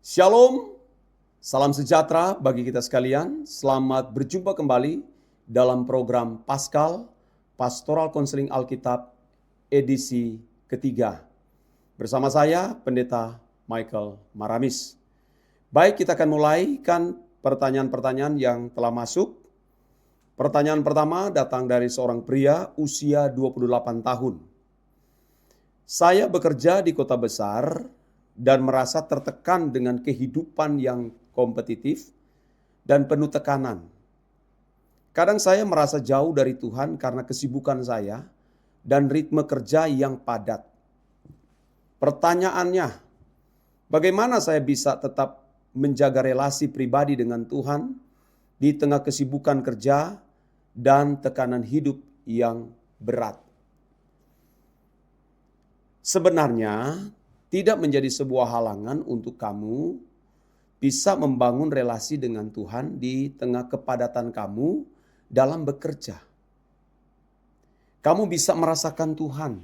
Shalom, salam sejahtera bagi kita sekalian. Selamat berjumpa kembali dalam program Paskal, Pastoral Konseling Alkitab, edisi ketiga. Bersama saya, Pendeta Michael Maramis. Baik, kita akan mulaikan pertanyaan-pertanyaan yang telah masuk. Pertanyaan pertama datang dari seorang pria usia 28 tahun. Saya bekerja di kota besar dan merasa tertekan dengan kehidupan yang kompetitif dan penuh tekanan. Kadang saya merasa jauh dari Tuhan karena kesibukan saya dan ritme kerja yang padat. Pertanyaannya, bagaimana saya bisa tetap menjaga relasi pribadi dengan Tuhan di tengah kesibukan kerja dan tekanan hidup yang berat? Sebenarnya tidak menjadi sebuah halangan untuk kamu bisa membangun relasi dengan Tuhan di tengah kepadatan kamu dalam bekerja. Kamu bisa merasakan Tuhan,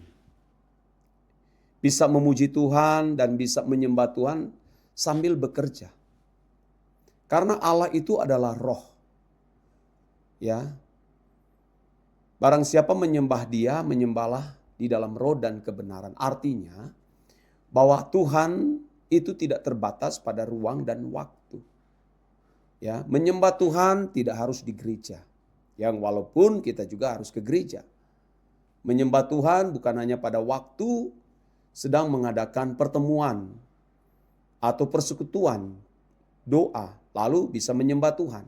bisa memuji Tuhan dan bisa menyembah Tuhan sambil bekerja. Karena Allah itu adalah roh. Ya. Barang siapa menyembah Dia, menyembahlah di dalam roh dan kebenaran. Artinya bahwa Tuhan itu tidak terbatas pada ruang dan waktu. Ya, menyembah Tuhan tidak harus di gereja. Yang walaupun kita juga harus ke gereja. Menyembah Tuhan bukan hanya pada waktu sedang mengadakan pertemuan atau persekutuan, doa, lalu bisa menyembah Tuhan.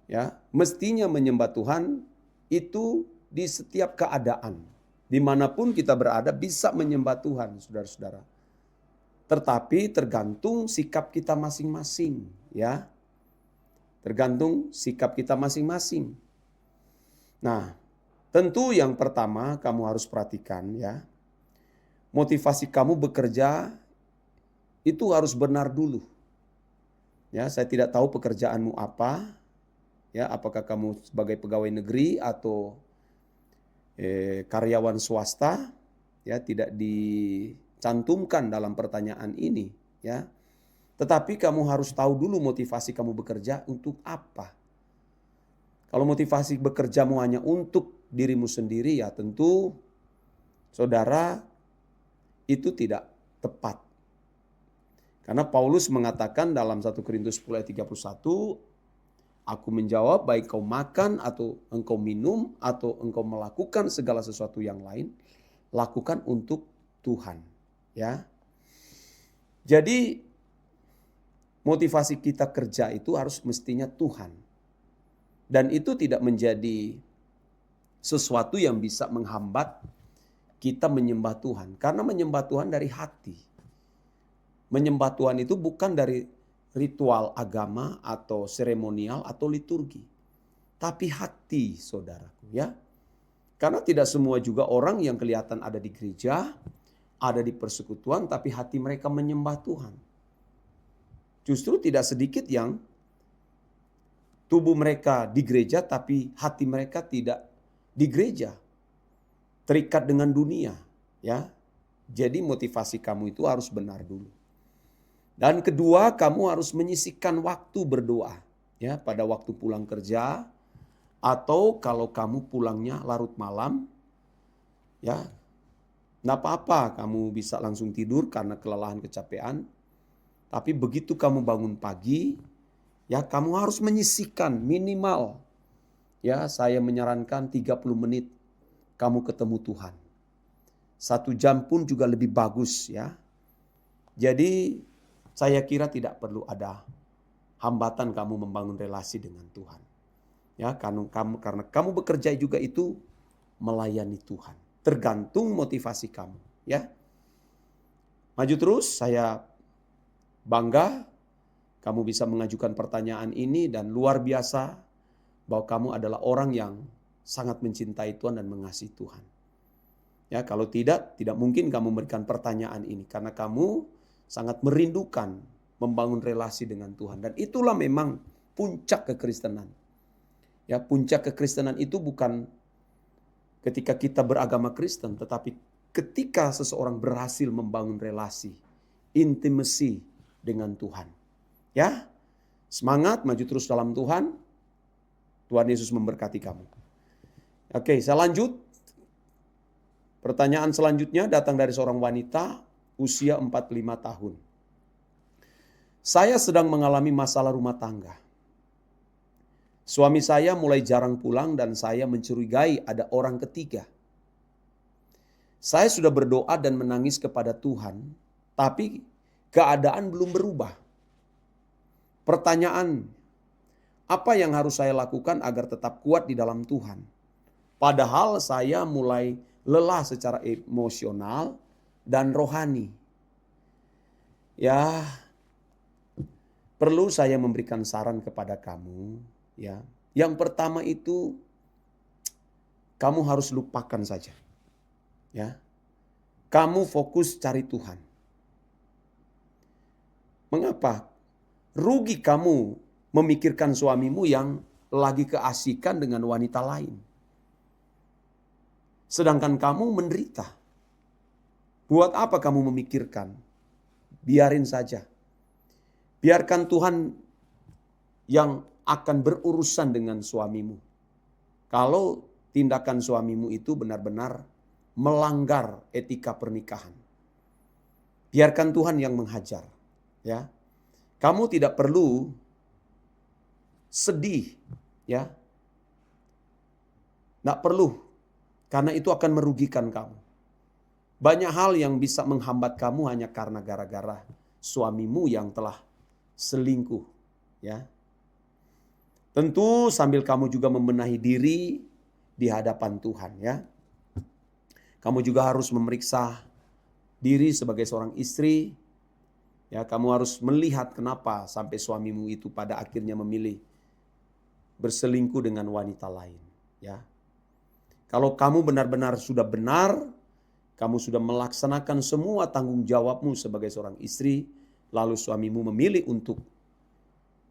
Ya, mestinya menyembah Tuhan itu di setiap keadaan. Dimanapun kita berada bisa menyembah Tuhan, saudara-saudara. Tetapi tergantung sikap kita masing-masing, ya. Tergantung sikap kita masing-masing. Nah, tentu yang pertama kamu harus perhatikan, ya. Motivasi kamu bekerja itu harus benar dulu. Ya, saya tidak tahu pekerjaanmu apa. Ya, apakah kamu sebagai pegawai negeri atau karyawan swasta, ya, tidak dicantumkan dalam pertanyaan ini, ya. Tetapi kamu harus tahu dulu motivasi kamu bekerja untuk apa. Kalau motivasi bekerjamu hanya untuk dirimu sendiri, ya tentu saudara itu tidak tepat. Karena Paulus mengatakan dalam 1 Korintus 10 ayat 31, aku menjawab, baik kau makan atau engkau minum atau engkau melakukan segala sesuatu yang lain, lakukan untuk Tuhan. Ya. Jadi motivasi kita kerja itu harus mestinya Tuhan. Dan itu tidak menjadi sesuatu yang bisa menghambat kita menyembah Tuhan. Karena menyembah Tuhan dari hati. Menyembah Tuhan itu bukan dari ritual agama atau seremonial atau liturgi. Tapi hati, saudaraku, ya. Karena tidak semua juga orang yang kelihatan ada di gereja, ada di persekutuan, tapi hati mereka menyembah Tuhan. Justru tidak sedikit yang tubuh mereka di gereja, tapi hati mereka tidak di gereja. Terikat dengan dunia, ya. Jadi motivasi kamu itu harus benar dulu. Dan kedua, kamu harus menyisihkan waktu berdoa, ya, pada waktu pulang kerja atau kalau kamu pulangnya larut malam, ya, enggak apa-apa kamu bisa langsung tidur karena kelelahan kecapean. Tapi begitu kamu bangun pagi, ya, kamu harus menyisihkan minimal, ya, saya menyarankan 30 menit kamu ketemu Tuhan. 1 jam pun juga lebih bagus, ya. Jadi saya kira tidak perlu ada hambatan kamu membangun relasi dengan Tuhan. Ya, karena kamu bekerja juga itu melayani Tuhan. Tergantung motivasi kamu, ya. Maju terus, saya bangga kamu bisa mengajukan pertanyaan ini dan luar biasa bahwa kamu adalah orang yang sangat mencintai Tuhan dan mengasihi Tuhan. Ya, kalau tidak mungkin kamu memberikan pertanyaan ini karena kamu sangat merindukan membangun relasi dengan Tuhan. Dan itulah memang puncak kekristenan. Ya, puncak kekristenan itu bukan ketika kita beragama Kristen, tetapi ketika seseorang berhasil membangun relasi, intimacy dengan Tuhan. Ya, semangat maju terus dalam Tuhan. Tuhan Yesus memberkati kamu. Oke, saya lanjut. Pertanyaan selanjutnya datang dari seorang wanita usia 45 tahun. Saya sedang mengalami masalah rumah tangga. Suami saya mulai jarang pulang dan saya mencurigai ada orang ketiga. Saya sudah berdoa dan menangis kepada Tuhan, tapi keadaan belum berubah. Pertanyaan, apa yang harus saya lakukan agar tetap kuat di dalam Tuhan? Padahal saya mulai lelah secara emosional dan rohani. Ya, perlu saya memberikan saran kepada kamu, ya. Yang pertama itu kamu harus lupakan saja. Ya. Kamu fokus cari Tuhan. Mengapa? Rugi kamu memikirkan suamimu yang lagi keasikan dengan wanita lain. Sedangkan kamu menderita. Buat apa kamu memikirkan? Biarin saja. Biarkan Tuhan yang akan berurusan dengan suamimu. Kalau tindakan suamimu itu benar-benar melanggar etika pernikahan. Biarkan Tuhan yang menghajar. Ya, kamu tidak perlu sedih. Ya, tidak perlu. Karena itu akan merugikan kamu. Banyak hal yang bisa menghambat kamu hanya karena gara-gara suamimu yang telah selingkuh. Ya, tentu sambil kamu juga membenahi diri di hadapan Tuhan. Ya, kamu juga harus memeriksa diri sebagai seorang istri. Ya, kamu harus melihat kenapa sampai suamimu itu pada akhirnya memilih berselingkuh dengan wanita lain. Ya, kalau kamu benar-benar sudah benar, kamu sudah melaksanakan semua tanggung jawabmu sebagai seorang istri, lalu suamimu memilih untuk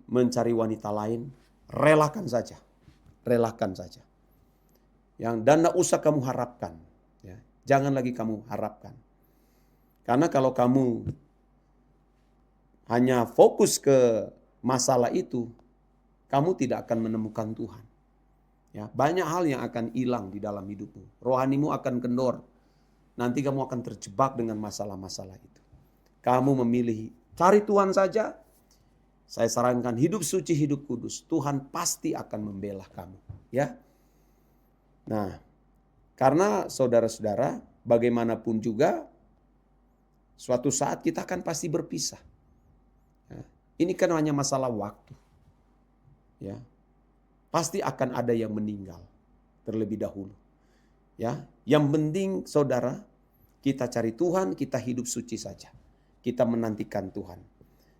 mencari wanita lain, relakan saja. Relakan saja. Dan tidak usah kamu harapkan. Ya, jangan lagi kamu harapkan. Karena kalau kamu hanya fokus ke masalah itu, kamu tidak akan menemukan Tuhan. Ya, banyak hal yang akan hilang di dalam hidupmu. Rohanimu akan kendor. Nanti kamu akan terjebak dengan masalah-masalah itu. Kamu memilih cari Tuhan saja. Saya sarankan hidup suci, hidup kudus. Tuhan pasti akan membela kamu. Ya. Nah, karena saudara-saudara, bagaimanapun juga, suatu saat kita akan pasti berpisah. Ya, ini kan hanya masalah waktu. Ya, pasti akan ada yang meninggal terlebih dahulu. Ya, yang penting saudara, kita cari Tuhan, kita hidup suci saja. Kita menantikan Tuhan.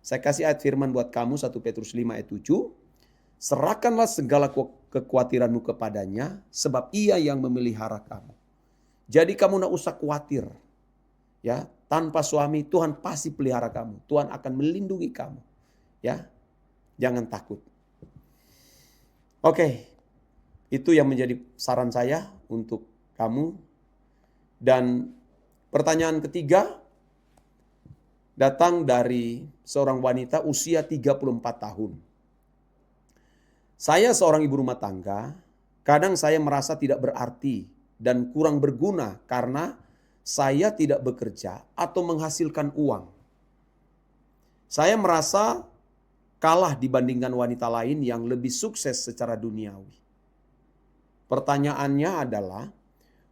Saya kasih ayat firman buat kamu 1 Petrus 5 ayat 7. Serahkanlah segala kekhawatiranmu kepadanya, sebab ia yang memelihara kamu. Jadi kamu tidak usah khawatir. Ya, tanpa suami Tuhan pasti pelihara kamu. Tuhan akan melindungi kamu. Ya, jangan takut. Oke, itu yang menjadi saran saya untuk kamu. Dan pertanyaan ketiga datang dari seorang wanita usia 34 tahun. Saya seorang ibu rumah tangga, kadang saya merasa tidak berarti dan kurang berguna karena saya tidak bekerja atau menghasilkan uang. Saya merasa kalah dibandingkan wanita lain yang lebih sukses secara duniawi. Pertanyaannya adalah,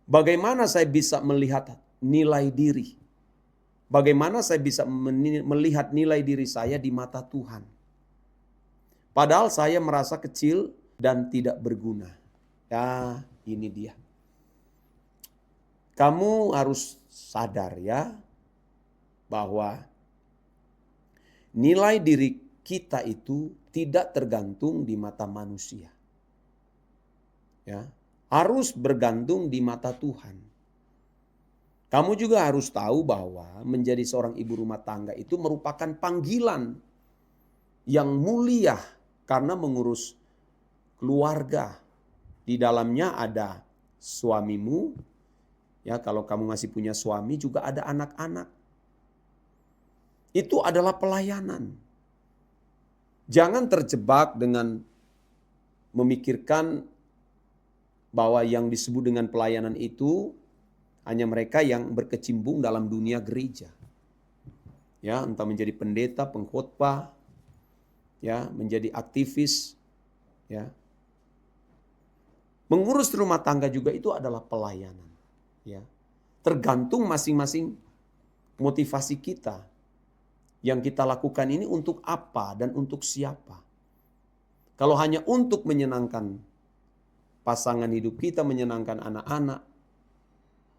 bagaimana saya bisa melihat nilai diri? Bagaimana saya bisa melihat nilai diri saya di mata Tuhan? Padahal saya merasa kecil dan tidak berguna. Ya, ini dia. Kamu harus sadar ya, bahwa nilai diri kita itu tidak tergantung di mata manusia. Ya, harus bergantung di mata Tuhan. Kamu juga harus tahu bahwa menjadi seorang ibu rumah tangga itu merupakan panggilan yang mulia karena mengurus keluarga. Di dalamnya ada suamimu, ya kalau kamu masih punya suami juga ada anak-anak. Itu adalah pelayanan. Jangan terjebak dengan memikirkan bahwa yang disebut dengan pelayanan itu hanya mereka yang berkecimpung dalam dunia gereja. Ya, entah menjadi pendeta, pengkhotbah, ya, menjadi aktivis, ya. Mengurus rumah tangga juga itu adalah pelayanan, ya. Tergantung masing-masing motivasi kita. Yang kita lakukan ini untuk apa dan untuk siapa. Kalau hanya untuk menyenangkan pasangan hidup kita, menyenangkan anak-anak,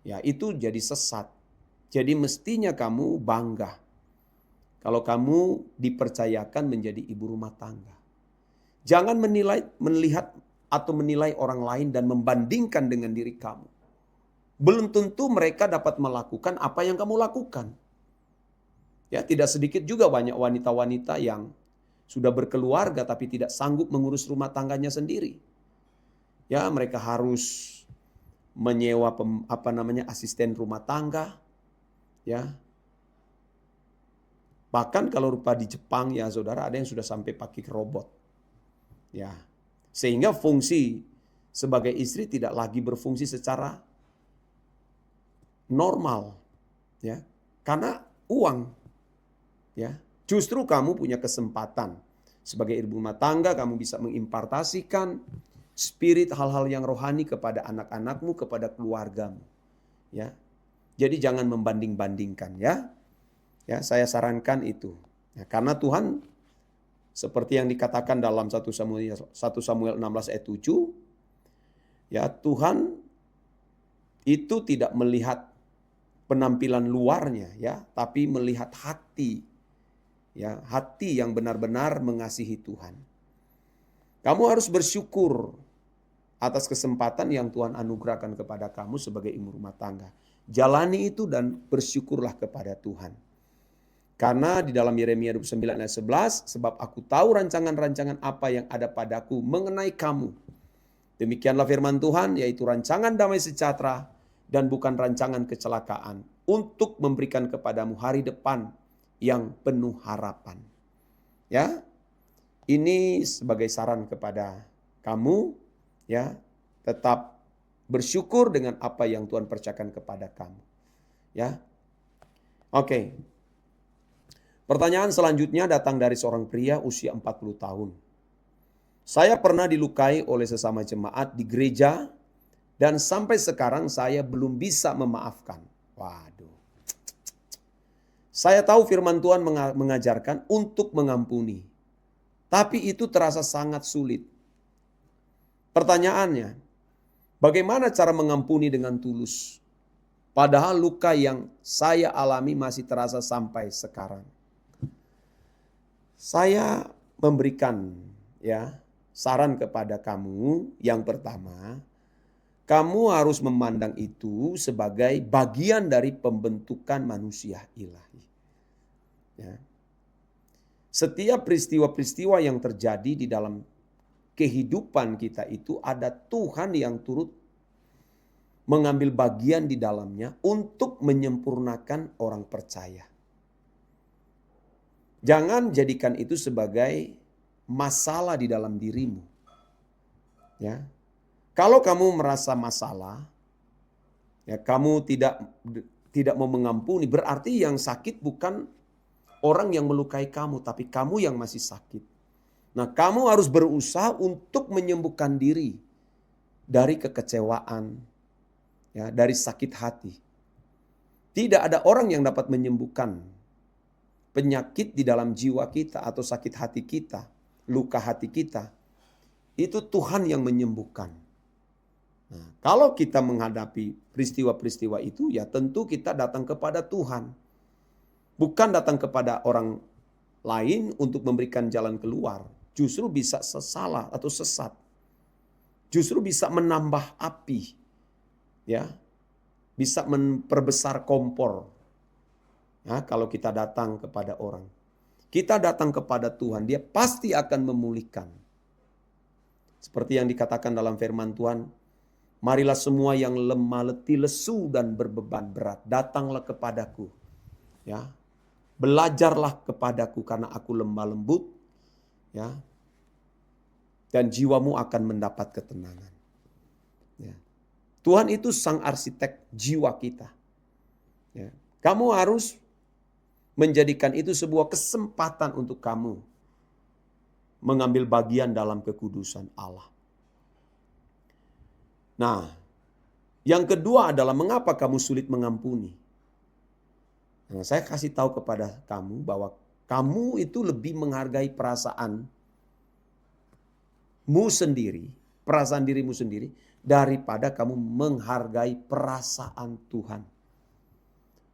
ya itu jadi sesat. Jadi mestinya kamu bangga kalau kamu dipercayakan menjadi ibu rumah tangga. Jangan melihat atau menilai orang lain dan membandingkan dengan diri kamu. Belum tentu mereka dapat melakukan apa yang kamu lakukan. Ya, tidak sedikit juga banyak wanita-wanita yang sudah berkeluarga tapi tidak sanggup mengurus rumah tangganya sendiri. Ya, mereka harus menyewa asisten rumah tangga. Ya. Bahkan kalau rupa di Jepang ya saudara, ada yang sudah sampai pakai robot. Ya. Sehingga fungsi sebagai istri tidak lagi berfungsi secara normal. Ya. Karena uang. Ya, justru kamu punya kesempatan sebagai ibu rumah tangga, kamu bisa mengimpartasikan spirit hal-hal yang rohani kepada anak-anakmu, kepada keluargamu. Ya, jadi jangan membanding-bandingkan ya. Ya, saya sarankan itu. Ya, karena Tuhan seperti yang dikatakan dalam 1 Samuel 16 ayat 7, ya Tuhan itu tidak melihat penampilan luarnya ya, tapi melihat hati. Ya, hati yang benar-benar mengasihi Tuhan. Kamu harus bersyukur atas kesempatan yang Tuhan anugerahkan kepada kamu sebagai ibu rumah tangga. Jalani itu dan bersyukurlah kepada Tuhan. Karena di dalam Yeremia 29 ayat 11, sebab aku tahu rancangan-rancangan apa yang ada padaku mengenai kamu. Demikianlah firman Tuhan, yaitu rancangan damai sejahtera dan bukan rancangan kecelakaan, untuk memberikan kepadamu hari depan yang penuh harapan. Ya, ini sebagai saran kepada kamu, ya, tetap bersyukur dengan apa yang Tuhan percayakan kepada kamu. Ya, oke. Pertanyaan selanjutnya datang dari seorang pria usia 40 tahun. Saya pernah dilukai oleh sesama jemaat di gereja dan sampai sekarang saya belum bisa memaafkan. Waduh. Saya tahu firman Tuhan mengajarkan untuk mengampuni. Tapi itu terasa sangat sulit. Pertanyaannya, bagaimana cara mengampuni dengan tulus? Padahal luka yang saya alami masih terasa sampai sekarang. Saya memberikan ya saran kepada kamu yang pertama, kamu harus memandang itu sebagai bagian dari pembentukan manusia ilahi. Ya. Setiap peristiwa-peristiwa yang terjadi di dalam kehidupan kita itu ada Tuhan yang turut mengambil bagian di dalamnya untuk menyempurnakan orang percaya. Jangan jadikan itu sebagai masalah di dalam dirimu. Ya. Kalau kamu merasa masalah, ya kamu tidak mau mengampuni, berarti yang sakit bukan orang yang melukai kamu, tapi kamu yang masih sakit. Nah, kamu harus berusaha untuk menyembuhkan diri dari kekecewaan, ya, dari sakit hati. Tidak ada orang yang dapat menyembuhkan penyakit di dalam jiwa kita atau sakit hati kita, luka hati kita. Itu Tuhan yang menyembuhkan. Nah, kalau kita menghadapi peristiwa-peristiwa itu, ya tentu kita datang kepada Tuhan. Bukan datang kepada orang lain untuk memberikan jalan keluar. Justru bisa salah atau sesat. Justru bisa menambah api. Ya, bisa memperbesar kompor. Ya, kalau kita datang kepada orang. Kita datang kepada Tuhan, Dia pasti akan memulihkan. Seperti yang dikatakan dalam firman Tuhan, marilah semua yang lemah letih, lesu dan berbeban berat, datanglah kepadaku. Ya. Belajarlah kepadaku karena aku lemah lembut, ya, dan jiwamu akan mendapat ketenangan. Ya. Tuhan itu sang arsitek jiwa kita. Ya. Kamu harus menjadikan itu sebuah kesempatan untuk kamu mengambil bagian dalam kekudusan Allah. Nah, yang kedua adalah mengapa kamu sulit mengampuni. Nah, saya kasih tahu kepada kamu bahwa kamu itu lebih menghargai perasaanmu sendiri, perasaan dirimu sendiri, daripada kamu menghargai perasaan Tuhan.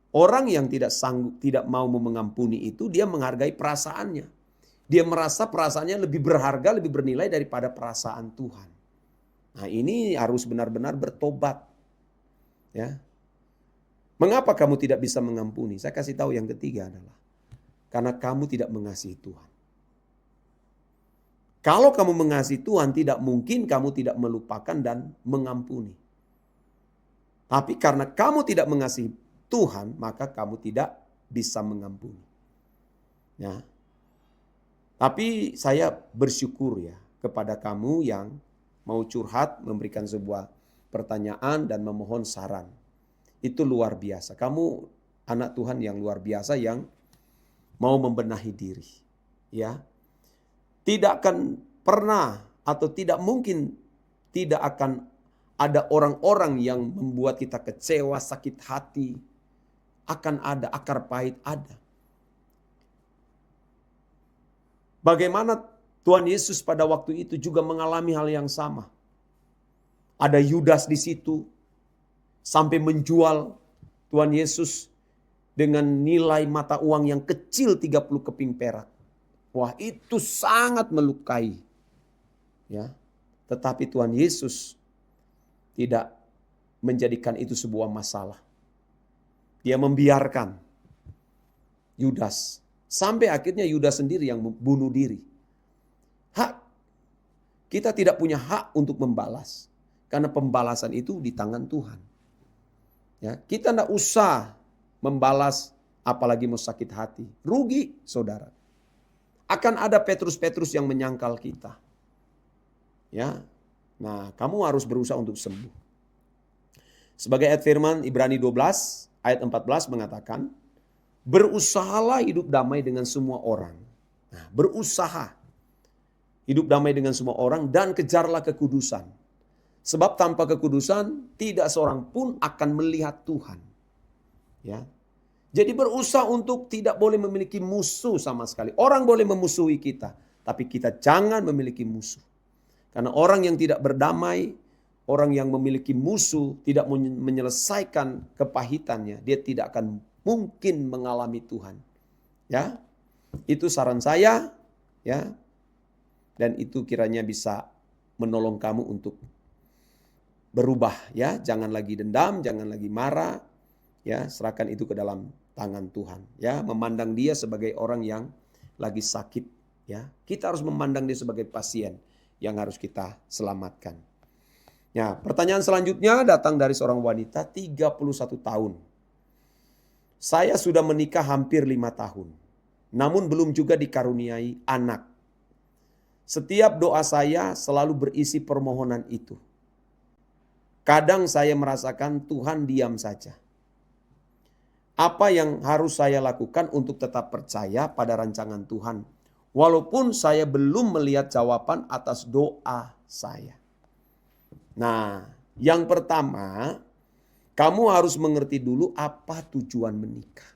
Orang yang tidak sanggup, tidak mau mengampuni itu, dia menghargai perasaannya. Dia merasa perasaannya lebih berharga, lebih bernilai daripada perasaan Tuhan. Nah, ini harus benar-benar bertobat. Ya. Mengapa kamu tidak bisa mengampuni? Saya kasih tahu yang ketiga adalah karena kamu tidak mengasihi Tuhan. Kalau kamu mengasihi Tuhan, tidak mungkin kamu tidak melupakan dan mengampuni. Tapi karena kamu tidak mengasihi Tuhan, maka kamu tidak bisa mengampuni. Ya. Tapi saya bersyukur ya kepada kamu yang mau curhat, memberikan sebuah pertanyaan dan memohon saran. Itu luar biasa. Kamu anak Tuhan yang luar biasa yang mau membenahi diri. Ya. Tidak akan pernah atau tidak mungkin tidak akan ada orang-orang yang membuat kita kecewa, sakit hati. Akan ada, akar pahit ada. Bagaimana Tuhan Yesus pada waktu itu juga mengalami hal yang sama. Ada Yudas di situ. Sampai menjual Tuhan Yesus dengan nilai mata uang yang kecil 30 keping perak. Wah, itu sangat melukai. Ya. Tetapi Tuhan Yesus tidak menjadikan itu sebuah masalah. Dia membiarkan Yudas. Sampai akhirnya Yudas sendiri yang bunuh diri. Kita tidak punya hak untuk membalas. Karena pembalasan itu di tangan Tuhan. Ya, kita tidak usah membalas apalagi mau sakit hati. Rugi saudara. Akan ada Petrus-Petrus yang menyangkal kita. Ya, nah kamu harus berusaha untuk sembuh. Sebagai ayat firman Ibrani 12 ayat 14 mengatakan, berusahalah hidup damai dengan semua orang. Nah, berusaha hidup damai dengan semua orang dan kejarlah kekudusan. Sebab tanpa kekudusan tidak seorang pun akan melihat Tuhan. Ya. Jadi berusaha untuk tidak boleh memiliki musuh sama sekali. Orang boleh memusuhi kita, tapi kita jangan memiliki musuh. Karena orang yang tidak berdamai, orang yang memiliki musuh, tidak menyelesaikan kepahitannya, dia tidak akan mungkin mengalami Tuhan. Ya. Itu saran saya, ya. Dan itu kiranya bisa menolong kamu untuk berubah, ya. Jangan lagi dendam, jangan lagi marah, ya. Serahkan itu ke dalam tangan Tuhan, ya. Memandang dia sebagai orang yang lagi sakit, ya. Kita harus memandang dia sebagai pasien yang harus kita selamatkan. Ya, pertanyaan selanjutnya datang dari seorang wanita 31 tahun. Saya sudah menikah hampir 5 tahun, namun belum juga dikaruniai anak. Setiap doa saya selalu berisi permohonan itu. Kadang saya merasakan Tuhan diam saja. Apa yang harus saya lakukan untuk tetap percaya pada rancangan Tuhan? Walaupun saya belum melihat jawaban atas doa saya. Nah, yang pertama, kamu harus mengerti dulu apa tujuan menikah.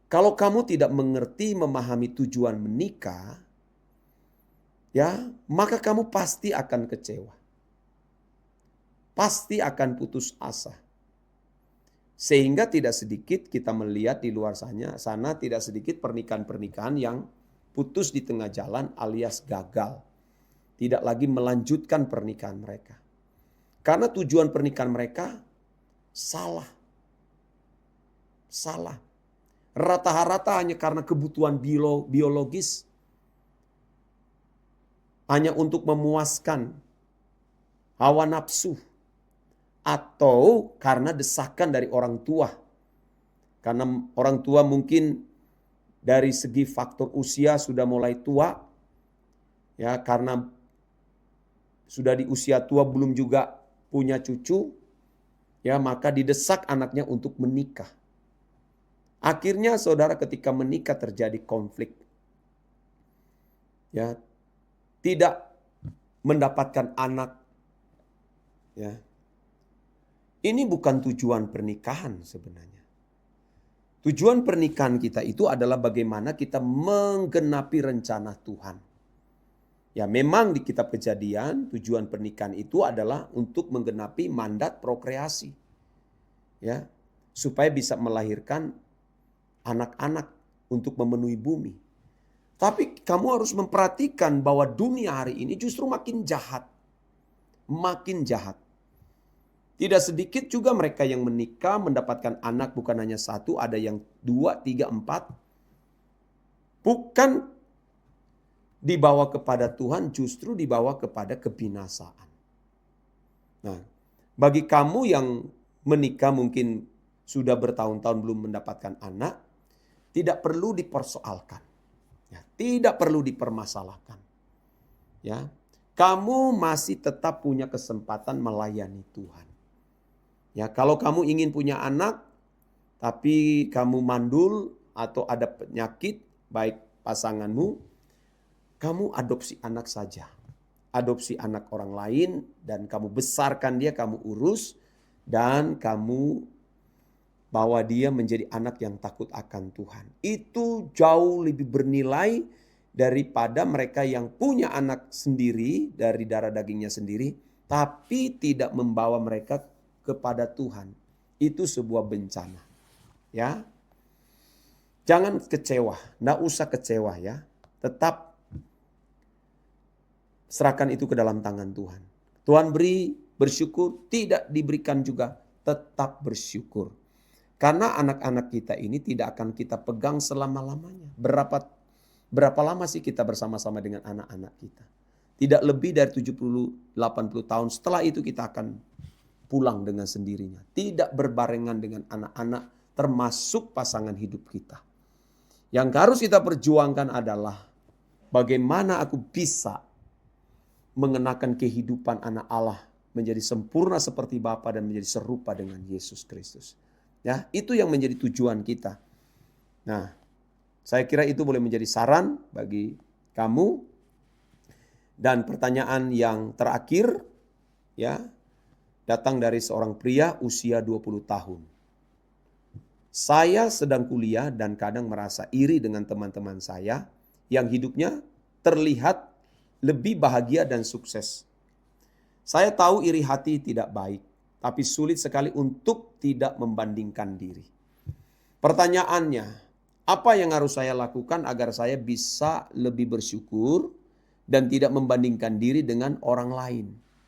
Kalau kamu tidak mengerti, memahami tujuan menikah, ya, maka kamu pasti akan kecewa. Pasti akan putus asa. Sehingga tidak sedikit kita melihat di luar sana tidak sedikit pernikahan-pernikahan yang putus di tengah jalan alias gagal. Tidak lagi melanjutkan pernikahan mereka. Karena tujuan pernikahan mereka salah. Salah. Rata-rata hanya karena kebutuhan biologis. Hanya untuk memuaskan hawa nafsu. Atau karena desakan dari orang tua. Karena orang tua mungkin dari segi faktor usia sudah mulai tua, ya, karena sudah di usia tua belum juga punya cucu, ya, maka didesak anaknya untuk menikah. Akhirnya saudara ketika menikah terjadi konflik. Ya, tidak mendapatkan anak. Ya. Ini bukan tujuan pernikahan sebenarnya. Tujuan pernikahan kita itu adalah bagaimana kita menggenapi rencana Tuhan. Ya, memang di kitab Kejadian tujuan pernikahan itu adalah untuk menggenapi mandat prokreasi. Ya, supaya bisa melahirkan anak-anak untuk memenuhi bumi. Tapi kamu harus memperhatikan bahwa dunia hari ini justru makin jahat. Makin jahat. Tidak sedikit juga mereka yang menikah mendapatkan anak bukan hanya satu, ada yang 2, 3, 4. Bukan dibawa kepada Tuhan, justru dibawa kepada kebinasaan. Nah, bagi kamu yang menikah mungkin sudah bertahun-tahun belum mendapatkan anak, tidak perlu dipersoalkan. Ya, tidak perlu dipermasalahkan. Ya, kamu masih tetap punya kesempatan melayani Tuhan. Ya, kalau kamu ingin punya anak, tapi kamu mandul atau ada penyakit, baik pasanganmu, kamu adopsi anak saja. Adopsi anak orang lain dan kamu besarkan dia, kamu urus, dan kamu bahwa dia menjadi anak yang takut akan Tuhan. Itu jauh lebih bernilai daripada mereka yang punya anak sendiri dari darah dagingnya sendiri, tapi tidak membawa mereka kepada Tuhan. Itu sebuah bencana. Ya, jangan kecewa, nggak usah kecewa ya. Tetap serahkan itu ke dalam tangan Tuhan. Tuhan beri, bersyukur, tidak diberikan juga, tetap bersyukur. Karena anak-anak kita ini tidak akan kita pegang selama-lamanya. Berapa lama sih kita bersama-sama dengan anak-anak kita? Tidak lebih dari 70-80 tahun. Setelah itu kita akan pulang dengan sendirinya. Tidak berbarengan dengan anak-anak termasuk pasangan hidup kita. Yang harus kita perjuangkan adalah bagaimana aku bisa mengenakan kehidupan anak Allah menjadi sempurna seperti Bapa dan menjadi serupa dengan Yesus Kristus. Ya, itu yang menjadi tujuan kita. Nah, saya kira itu boleh menjadi saran bagi kamu. Dan pertanyaan yang terakhir, ya, datang dari seorang pria usia 20 tahun. Saya sedang kuliah dan kadang merasa iri dengan teman-teman saya yang hidupnya terlihat lebih bahagia dan sukses. Saya tahu iri hati tidak baik, tapi sulit sekali untuk tidak membandingkan diri. Pertanyaannya, apa yang harus saya lakukan agar saya bisa lebih bersyukur dan tidak membandingkan diri dengan orang lain?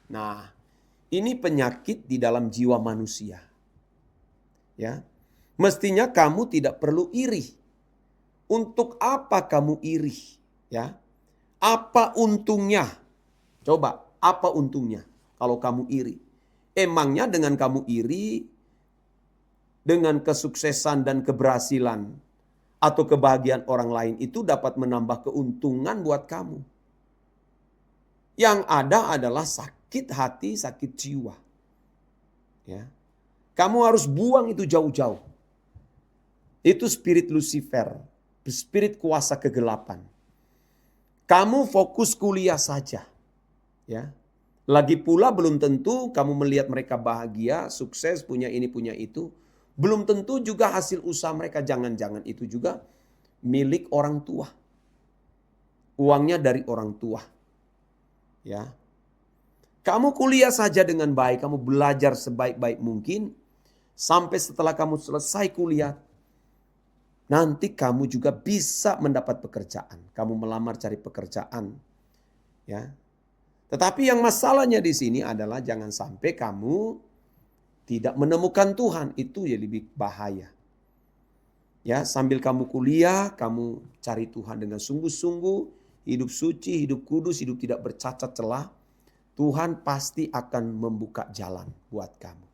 Nah, ini penyakit di dalam jiwa manusia. Ya, mestinya kamu tidak perlu iri. Untuk apa kamu iri? Ya, apa untungnya? Coba, apa untungnya kalau kamu iri? Emangnya dengan kamu iri, dengan kesuksesan dan keberhasilan atau kebahagiaan orang lain itu dapat menambah keuntungan buat kamu. Yang ada adalah sakit hati, sakit jiwa. Ya. Kamu harus buang itu jauh-jauh. Itu spirit Lucifer, spirit kuasa kegelapan. Kamu fokus kuliah saja. Ya. Lagi pula belum tentu kamu melihat mereka bahagia, sukses, punya ini, punya itu. Belum tentu juga hasil usaha mereka, jangan-jangan itu juga milik orang tua. Uangnya dari orang tua. Ya. Kamu kuliah saja dengan baik, kamu belajar sebaik-baik mungkin. Sampai setelah kamu selesai kuliah, nanti kamu juga bisa mendapat pekerjaan. Kamu melamar cari pekerjaan. Ya. Tetapi yang masalahnya di sini adalah jangan sampai kamu tidak menemukan Tuhan. Itu ya lebih bahaya. Ya, sambil kamu kuliah, kamu cari Tuhan dengan sungguh-sungguh, hidup suci, hidup kudus, hidup tidak bercacat celah. Tuhan pasti akan membuka jalan buat kamu.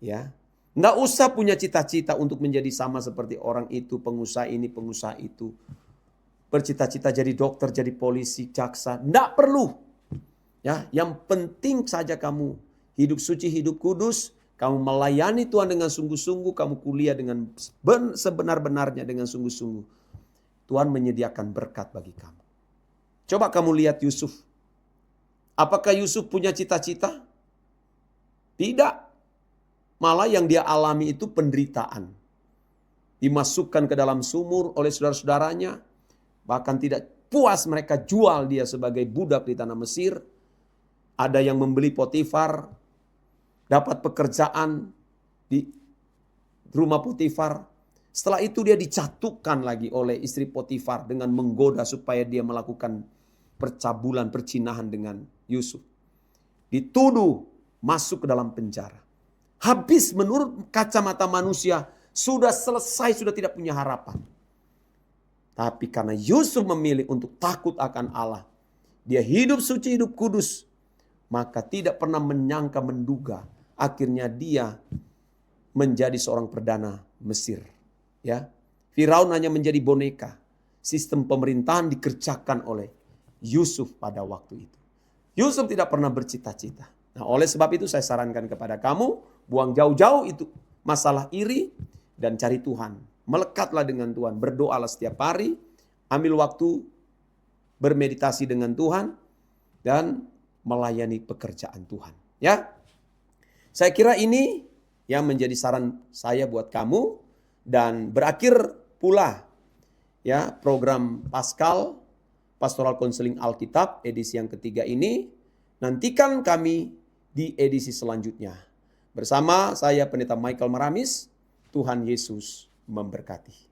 Ya. Nggak usah punya cita-cita untuk menjadi sama seperti orang itu, pengusaha ini, pengusaha itu. Bercita-cita jadi dokter, jadi polisi, jaksa. Nggak perlu. Ya, yang penting saja kamu hidup suci, hidup kudus. Kamu melayani Tuhan dengan sungguh-sungguh. Kamu kuliah dengan sebenar-benarnya dengan sungguh-sungguh. Tuhan menyediakan berkat bagi kamu. Coba kamu lihat Yusuf. Apakah Yusuf punya cita-cita? Tidak. Malah yang dia alami itu penderitaan. Dimasukkan ke dalam sumur oleh saudara-saudaranya. Bahkan tidak puas mereka jual dia sebagai budak di tanah Mesir. Ada yang membeli Potifar. Dapat pekerjaan di rumah Potifar. Setelah itu dia dicatukan lagi oleh istri Potifar dengan menggoda supaya dia melakukan percabulan, percinahan dengan Yusuf. Dituduh masuk ke dalam penjara. Habis menurut kacamata manusia, sudah selesai, sudah tidak punya harapan. Tapi karena Yusuf memilih untuk takut akan Allah, dia hidup suci, hidup kudus, maka tidak pernah menyangka, menduga, akhirnya dia menjadi seorang perdana Mesir. Ya, Firaun hanya menjadi boneka. Sistem pemerintahan dikerjakan oleh Yusuf pada waktu itu. Yusuf tidak pernah bercita-cita. Nah, oleh sebab itu saya sarankan kepada kamu, buang jauh-jauh itu masalah iri dan cari Tuhan. Melekatlah dengan Tuhan, berdoalah setiap hari, ambil waktu bermeditasi dengan Tuhan dan melayani pekerjaan Tuhan. Ya, saya kira ini yang menjadi saran saya buat kamu dan berakhir pula ya program Paskal Pastoral Konseling Alkitab edisi yang ketiga ini. Nantikan kami di edisi selanjutnya. Bersama saya Pendeta Michael Maramis, Tuhan Yesus memberkati.